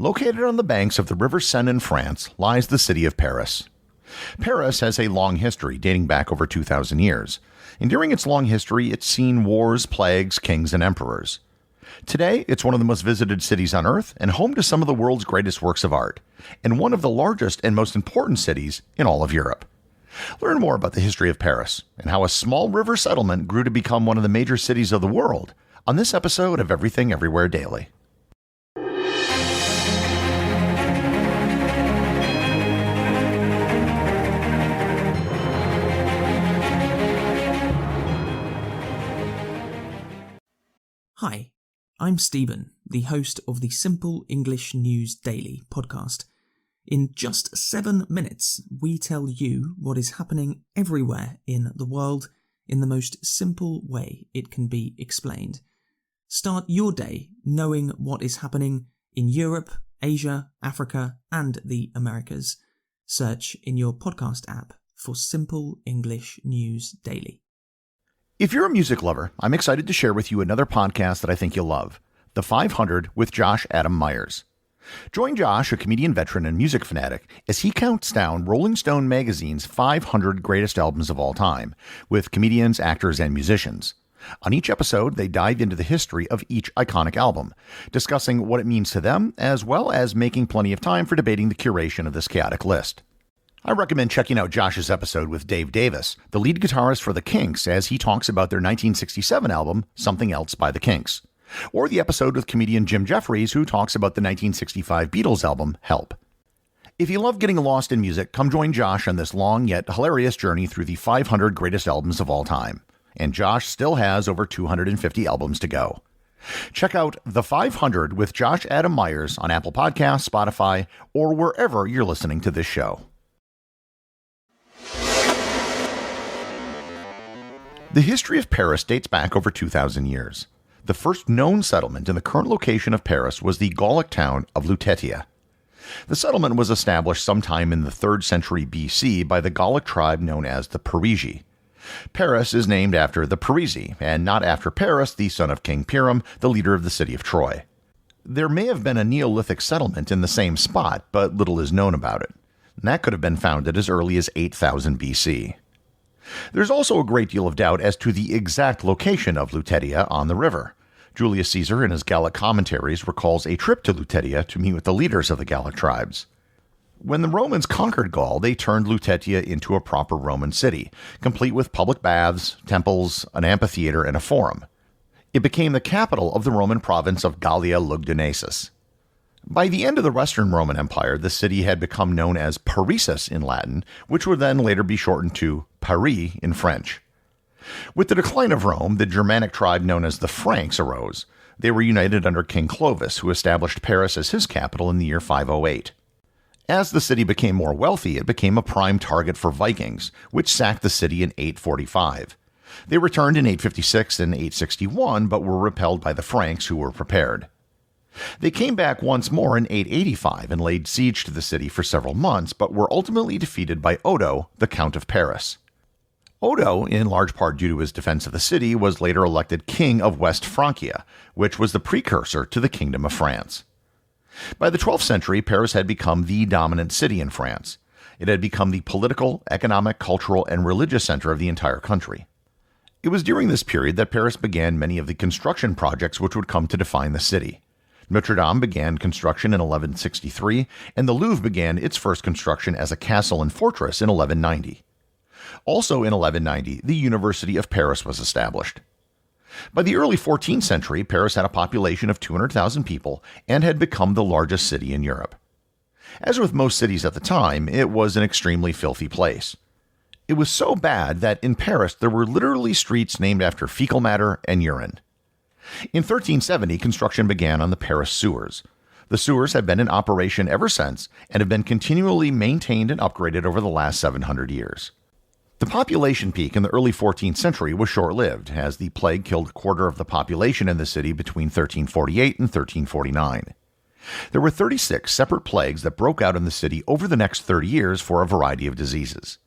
Located on the banks of the River Seine in France lies the city of Paris. Paris has a long history dating back over 2,000 years, and during its long history it's seen wars, plagues, kings, and emperors. Today, it's one of the most visited cities on Earth and home to some of the world's greatest works of art, and one of the largest and most important cities in all of Europe. Learn more about the history of Paris and how a small river settlement grew to become one of the major cities of the world on this episode of Everything Everywhere Daily. Hi, I'm Stephen, the host of the Simple English News Daily podcast. In just 7 minutes, we tell you what is happening everywhere in the world in the most simple way it can be explained. Start your day knowing what is happening in Europe, Asia, Africa, and the Americas. Search in your podcast app for Simple English News Daily. If you're a music lover, I'm excited to share with you another podcast that I think you'll love, The 500 with Josh Adam Myers. Join Josh, a comedian veteran and music fanatic, as he counts down Rolling Stone magazine's 500 greatest albums of all time, with comedians, actors, and musicians. On each episode, they dive into the history of each iconic album, discussing what it means to them, as well as making plenty of time for debating the curation of this chaotic list. I recommend checking out Josh's episode with Dave Davis, the lead guitarist for The Kinks, as he talks about their 1967 album, Something Else by The Kinks. Or the episode with comedian Jim Jeffries, who talks about the 1965 Beatles album, Help. If you love getting lost in music, come join Josh on this long yet hilarious journey through the 500 greatest albums of all time. And Josh still has over 250 albums to go. Check out The 500 with Josh Adam Myers on Apple Podcasts, Spotify, or wherever you're listening to this show. The history of Paris dates back over 2,000 years. The first known settlement in the current location of Paris was the Gallic town of Lutetia. The settlement was established sometime in the 3rd century BC by the Gallic tribe known as the Parisi. Paris is named after the Parisi, and not after Paris, the son of King Pyrrhum, the leader of the city of Troy. There may have been a Neolithic settlement in the same spot, but little is known about it. And that could have been founded as early as 8,000 BC. There's also a great deal of doubt as to the exact location of Lutetia on the river. Julius Caesar, in his Gallic commentaries, recalls a trip to Lutetia to meet with the leaders of the Gallic tribes. When the Romans conquered Gaul, they turned Lutetia into a proper Roman city, complete with public baths, temples, an amphitheater, and a forum. It became the capital of the Roman province of Gallia Lugdunensis. By the end of the Western Roman Empire, the city had become known as Parisus in Latin, which would then later be shortened to Paris in French. With the decline of Rome, the Germanic tribe known as the Franks arose. They were united under King Clovis, who established Paris as his capital in the year 508. As the city became more wealthy, it became a prime target for Vikings, which sacked the city in 845. They returned in 856 and 861, but were repelled by the Franks, who were prepared. They came back once more in 885 and laid siege to the city for several months, but were ultimately defeated by Odo, the Count of Paris. Odo, in large part due to his defense of the city, was later elected king of West Francia, which was the precursor to the Kingdom of France. By the 12th century, Paris had become the dominant city in France. It had become the political, economic, cultural, and religious center of the entire country. It was during this period that Paris began many of the construction projects which would come to define the city. Notre Dame began construction in 1163, and the Louvre began its first construction as a castle and fortress in 1190. Also in 1190, the University of Paris was established. By the early 14th century, Paris had a population of 200,000 people and had become the largest city in Europe. As with most cities at the time, it was an extremely filthy place. It was so bad that in Paris there were literally streets named after fecal matter and urine. In 1370, construction began on the Paris sewers. The sewers have been in operation ever since and have been continually maintained and upgraded over the last 700 years. The population peak in the early 14th century was short-lived, as the plague killed a quarter of the population in the city between 1348 and 1349. There were 36 separate plagues that broke out in the city over the next 30 years for a variety of diseases.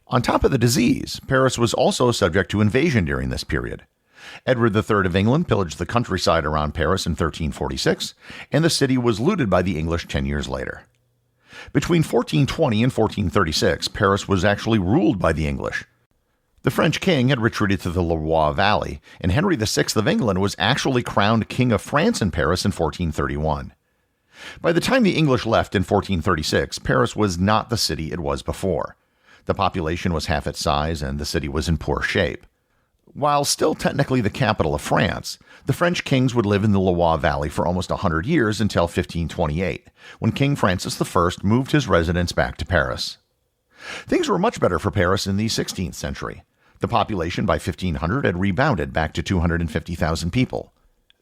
On top of the disease, Paris was also subject to invasion during this period. Edward III of England pillaged the countryside around Paris in 1346, and the city was looted by the English 10 years later. Between 1420 and 1436, Paris was actually ruled by the English. The French king had retreated to the Loire Valley, and Henry VI of England was actually crowned King of France in Paris in 1431. By the time the English left in 1436, Paris was not the city it was before. The population was half its size, and the city was in poor shape. While still technically the capital of France, the French kings would live in the Loire Valley for almost 100 years until 1528, when King Francis I moved his residence back to Paris. Things were much better for Paris in the 16th century. The population by 1500 had rebounded back to 250,000 people.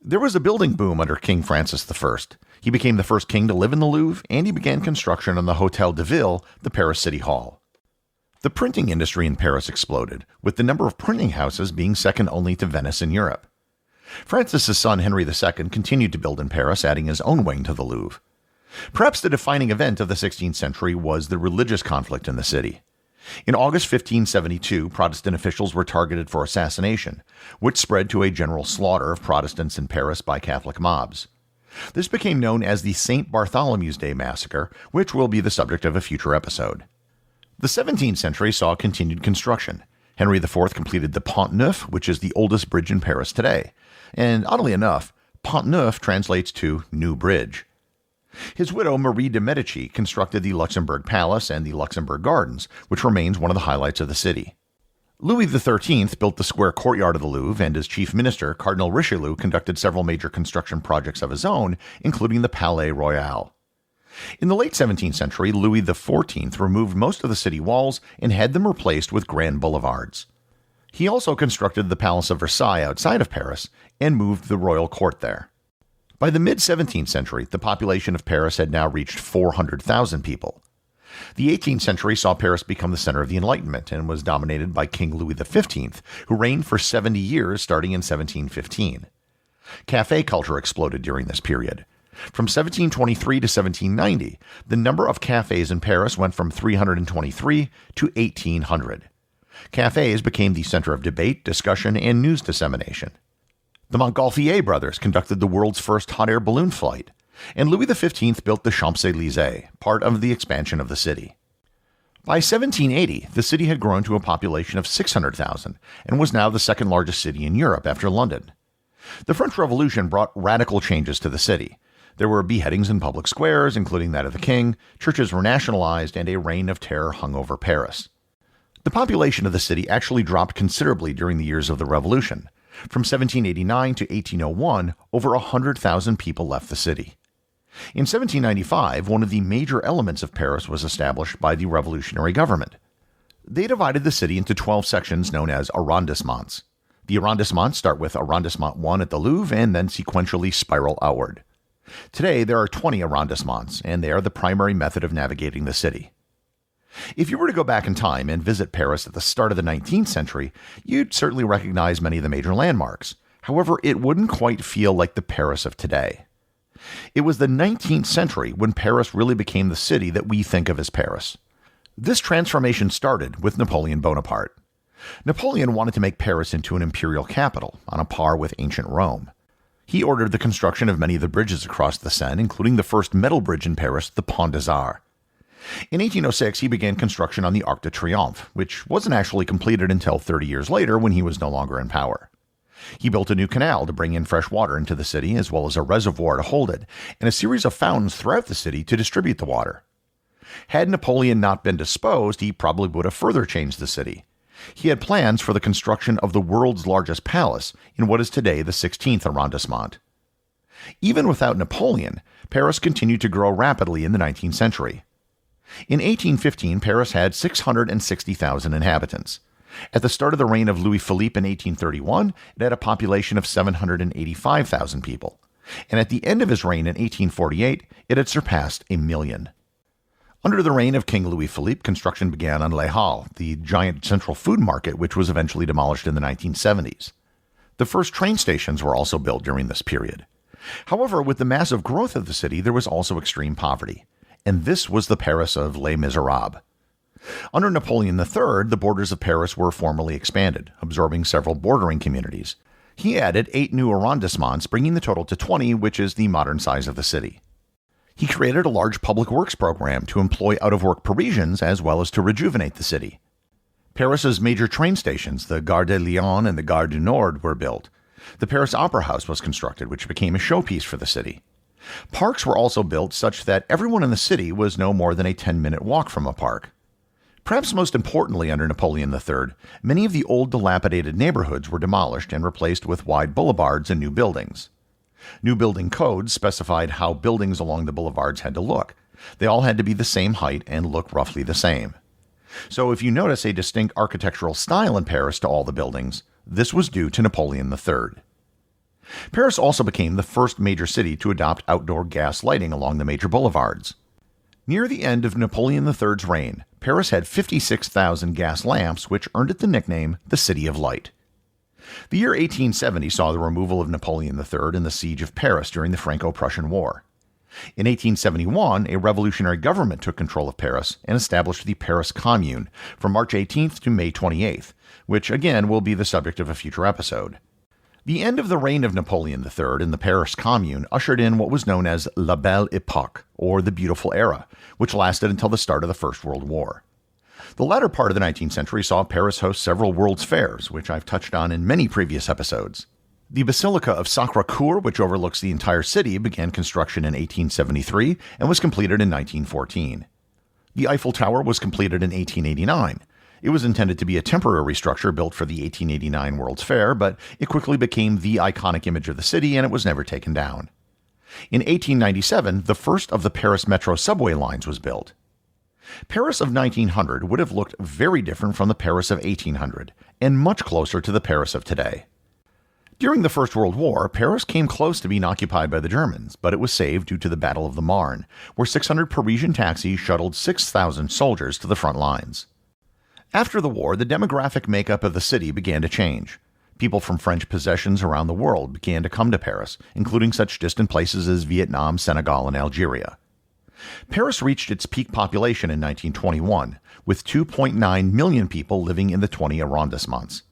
There was a building boom under King Francis I. He became the first king to live in the Louvre, and he began construction on the Hôtel de Ville, the Paris City Hall. The printing industry in Paris exploded, with the number of printing houses being second only to Venice in Europe. Francis's son Henry II continued to build in Paris, adding his own wing to the Louvre. Perhaps the defining event of the 16th century was the religious conflict in the city. In August 1572, Protestant officials were targeted for assassination, which spread to a general slaughter of Protestants in Paris by Catholic mobs. This became known as the St. Bartholomew's Day Massacre, which will be the subject of a future episode. The 17th century saw continued construction. Henry IV completed the Pont Neuf, which is the oldest bridge in Paris today. And oddly enough, Pont Neuf translates to New Bridge. His widow, Marie de Medici, constructed the Luxembourg Palace and the Luxembourg Gardens, which remains one of the highlights of the city. Louis XIII built the square courtyard of the Louvre, and as chief minister, Cardinal Richelieu conducted several major construction projects of his own, including the Palais Royal. In the late 17th century, Louis XIV removed most of the city walls and had them replaced with grand boulevards. He also constructed the Palace of Versailles outside of Paris and moved the royal court there. By the mid-17th century, the population of Paris had now reached 400,000 people. The 18th century saw Paris become the center of the Enlightenment and was dominated by King Louis XV, who reigned for 70 years starting in 1715. Café culture exploded during this period. From 1723 to 1790, the number of cafes in Paris went from 323 to 1,800. Cafes became the center of debate, discussion, and news dissemination. The Montgolfier brothers conducted the world's first hot air balloon flight, and Louis XV built the Champs-Élysées, part of the expansion of the city. By 1780, the city had grown to a population of 600,000 and was now the second largest city in Europe after London. The French Revolution brought radical changes to the city. There were beheadings in public squares, including that of the king, churches were nationalized, and a reign of terror hung over Paris. The population of the city actually dropped considerably during the years of the Revolution. From 1789 to 1801, over 100,000 people left the city. In 1795, one of the major elements of Paris was established by the revolutionary government. They divided the city into 12 sections known as arrondissements. The arrondissements start with Arrondissement 1 at the Louvre and then sequentially spiral outward. Today, there are 20 arrondissements, and they are the primary method of navigating the city. If you were to go back in time and visit Paris at the start of the 19th century, you'd certainly recognize many of the major landmarks. However, it wouldn't quite feel like the Paris of today. It was the 19th century when Paris really became the city that we think of as Paris. This transformation started with Napoleon Bonaparte. Napoleon wanted to make Paris into an imperial capital, on a par with ancient Rome. He ordered the construction of many of the bridges across the Seine, including the first metal bridge in Paris, the Pont des Arts. In 1806, he began construction on the Arc de Triomphe, which wasn't actually completed until 30 years later when he was no longer in power. He built a new canal to bring in fresh water into the city, as well as a reservoir to hold it, and a series of fountains throughout the city to distribute the water. Had Napoleon not been disposed, he probably would have further changed the city. He had plans for the construction of the world's largest palace in what is today the 16th arrondissement. Even without Napoleon, Paris continued to grow rapidly in the 19th century. In 1815, Paris had 660,000 inhabitants. At the start of the reign of Louis Philippe in 1831, it had a population of 785,000 people, and at the end of his reign in 1848, it had surpassed 1 million. Under the reign of King Louis Philippe, construction began on Les Halles, the giant central food market which was eventually demolished in the 1970s. The first train stations were also built during this period. However, with the massive growth of the city, there was also extreme poverty, and this was the Paris of Les Miserables. Under Napoleon III, the borders of Paris were formally expanded, absorbing several bordering communities. He added 8 new arrondissements, bringing the total to 20, which is the modern size of the city. He created a large public works program to employ out-of-work Parisians as well as to rejuvenate the city. Paris's major train stations, the Gare de Lyon and the Gare du Nord, were built. The Paris Opera House was constructed, which became a showpiece for the city. Parks were also built such that everyone in the city was no more than a 10-minute walk from a park. Perhaps most importantly under Napoleon III, many of the old dilapidated neighborhoods were demolished and replaced with wide boulevards and new buildings. New building codes specified how buildings along the boulevards had to look. They all had to be the same height and look roughly the same. So if you notice a distinct architectural style in Paris to all the buildings, this was due to Napoleon III. Paris also became the first major city to adopt outdoor gas lighting along the major boulevards. Near the end of Napoleon III's reign, Paris had 56,000 gas lamps, which earned it the nickname the City of Light. The year 1870 saw the removal of Napoleon III in the siege of Paris during the Franco-Prussian War. In 1871, a revolutionary government took control of Paris and established the Paris Commune from March 18th to May 28th, which again will be the subject of a future episode. The end of the reign of Napoleon III in the Paris Commune ushered in what was known as La Belle Époque, or the Beautiful Era, which lasted until the start of the First World War. The latter part of the 19th century saw Paris host several World's Fairs, which I've touched on in many previous episodes. The Basilica of Sacré-Cœur, which overlooks the entire city, began construction in 1873 and was completed in 1914. The Eiffel Tower was completed in 1889. It was intended to be a temporary structure built for the 1889 World's Fair, but it quickly became the iconic image of the city and it was never taken down. In 1897, the first of the Paris Metro subway lines was built. Paris of 1900 would have looked very different from the Paris of 1800, and much closer to the Paris of today. During the First World War, Paris came close to being occupied by the Germans, but it was saved due to the Battle of the Marne, where 600 Parisian taxis shuttled 6,000 soldiers to the front lines. After the war, the demographic makeup of the city began to change. People from French possessions around the world began to come to Paris, including such distant places as Vietnam, Senegal, and Algeria. Paris reached its peak population in 1921, with 2.9 million people living in the 20 arrondissements.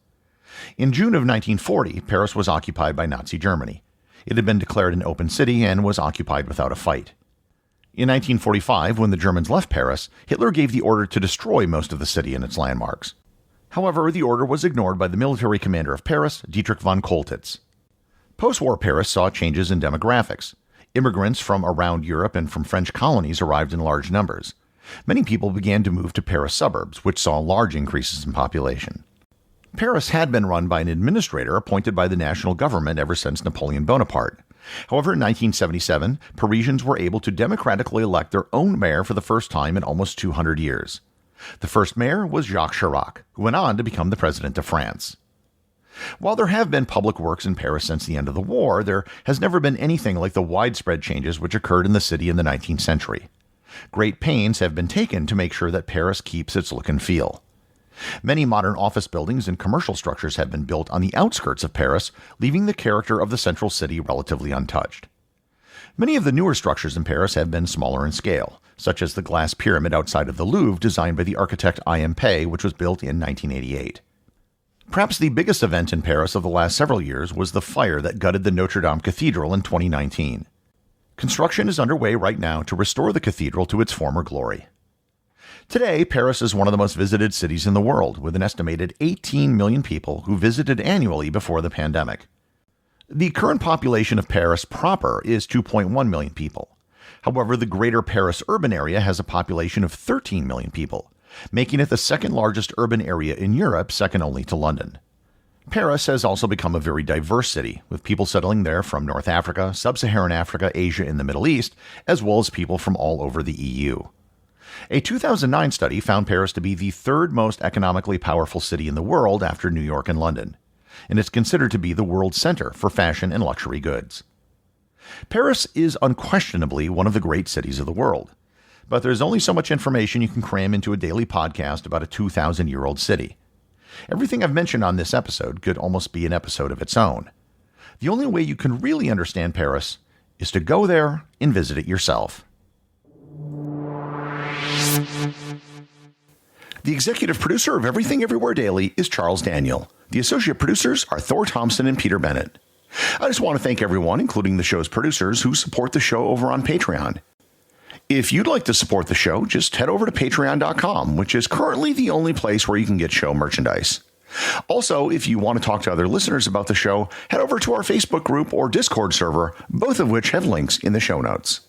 In June of 1940, Paris was occupied by Nazi Germany. It had been declared an open city and was occupied without a fight. In 1945, when the Germans left Paris, Hitler gave the order to destroy most of the city and its landmarks. However, the order was ignored by the military commander of Paris, Dietrich von Choltitz. Post-war Paris saw changes in demographics. Immigrants from around Europe and from French colonies arrived in large numbers. Many people began to move to Paris suburbs, which saw large increases in population. Paris had been run by an administrator appointed by the national government ever since Napoleon Bonaparte. However, in 1977, Parisians were able to democratically elect their own mayor for the first time in almost 200 years. The first mayor was Jacques Chirac, who went on to become the president of France. While there have been public works in Paris since the end of the war, there has never been anything like the widespread changes which occurred in the city in the 19th century. Great pains have been taken to make sure that Paris keeps its look and feel. Many modern office buildings and commercial structures have been built on the outskirts of Paris, leaving the character of the central city relatively untouched. Many of the newer structures in Paris have been smaller in scale, such as the glass pyramid outside of the Louvre designed by the architect I.M. Pei, which was built in 1988. Perhaps the biggest event in Paris of the last several years was the fire that gutted the Notre Dame Cathedral in 2019. Construction is underway right now to restore the cathedral to its former glory. Today, Paris is one of the most visited cities in the world, with an estimated 18 million people who visited annually before the pandemic. The current population of Paris proper is 2.1 million people. However, the greater Paris urban area has a population of 13 million people, making it the second largest urban area in Europe, second only to London. Paris has also become a very diverse city, with people settling there from North Africa, Sub-Saharan Africa, Asia, and the Middle East, as well as people from all over the EU. A 2009 study found Paris to be the third most economically powerful city in the world after New York and London, and it's considered to be the world center for fashion and luxury goods. Paris is unquestionably one of the great cities of the world, but there's only so much information you can cram into a daily podcast about a 2,000-year-old city. Everything I've mentioned on this episode could almost be an episode of its own. The only way you can really understand Paris is to go there and visit it yourself. The executive producer of Everything Everywhere Daily is Charles Daniel. The associate producers are Thor, Thomsen, and Peter Bennett. I just want to thank everyone, including the show's producers, who support the show over on Patreon. If you'd like to support the show, just head over to patreon.com, which is currently the only place where you can get show merchandise. Also, if you want to talk to other listeners about the show, head over to our Facebook group or Discord server, both of which have links in the show notes.